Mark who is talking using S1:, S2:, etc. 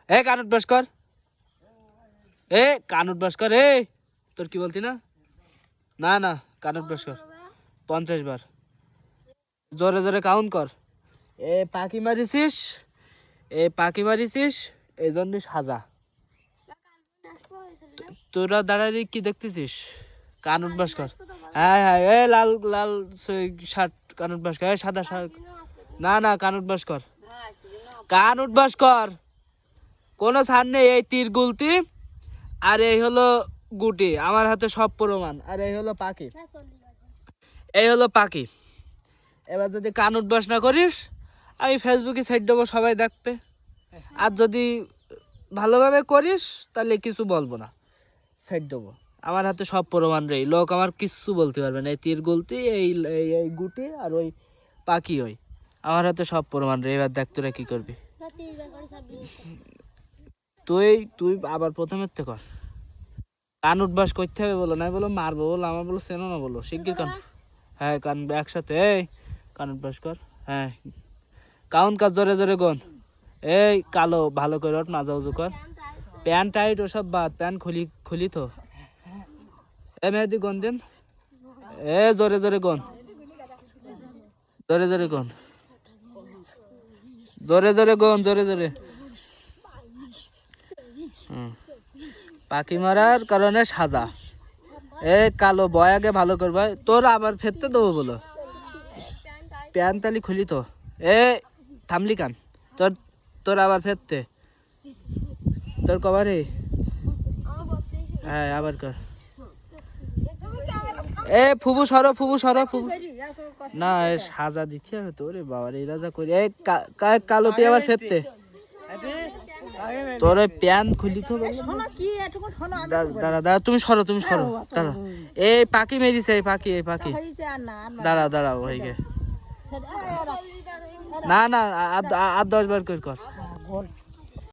S1: এ কান উঠবাস কর, এ কান উঠবাস কর, এ তোর কি বলতি না? না না, কান উঠবাস কর 50 বার, জোরে জোরে কাউন্ট কর। এ পাখি মারিছিস, এই জন্য সাজা। তোরা দাঁড়ালি কি দেখতেছিস? কান উঠবাস কর। হ্যাঁ হ্যাঁ, এ লাল লাল শার্ট, কান উঠবাস কর। সাদা শার্ট, না না, কান উঠবাস কর, কান উঠবাস কর। কোনো ছাড় নেই। এই তীর গুলতি আর এই হলো গুটি, আমার হাতে সব প্রমাণ। আর এই হলো পাখি, এই হলো পাখি। এবার যদি কান উঠবাস না করিস, আমি ফেসবুকে ছেড়ে দেবো, সবাই দেখবে। আর যদি ভালোভাবে করিস তাহলে কিছু বলবো না, ছেড়ে দেবো। আমার হাতে সব প্রমাণ রে, লোক আমার কিচ্ছু বলতে পারবে না। এই তীর গুলতি, এই এই এই গুটি আর ওই পাখি, ওই আমার হাতে সব প্রমাণ রে। এবার দেখ তোরা কি করবি। তুই তুই আবার প্রথমের থেকে কর। কান উঠবাস করতে হবে বলো, না বলো মারবো বলো, আমার বলো চেনো না বলো, শিগগির কান। হ্যাঁ কান একসাথে, এই কান উঠবাস কর। হ্যাঁ কাউন্ট কাজ, জোরে জোরে গন। এই কালো ভালো করে ওঠ, মাজা উজু কর। প্যান্ট টাইট ওসব বাদ, প্যান্ট খুলি খুলি তো। এ মেহেদি গন দিন, এ জোরে জোরে গন, জোরে জোরে গন, জোরে জোরে গন, জোরে জোরে। পাখি মারার কারণে সাজা। এ কালো বয় আগে ভালো করবা, তোর আবার ফেরতে দেবো বলো। প্যান্ট তালি খুলি তো। এ থামলি কান, তোর তোর আবার ফেরতে, তোর কবারে। হ্যাঁ আবার কর। এ ফুবু সরো, ফুবু সরো, ফুবু। না এ সাজা দিচ্ছি আমি তোরে বাবা রে, রাজা করি। এই কালো তুই আবার ফেরতে, তোর ওই প্যান্ট খুলি তো। দাঁড়া দাঁড়া, তুমি সরো, তুমি সরো, দাঁড়া। এই পাখি মেরিছে, এই পাখি, এই পাখি। দাঁড়া দাঁড়া, ওইকে না না, আর 10 বার করে কর।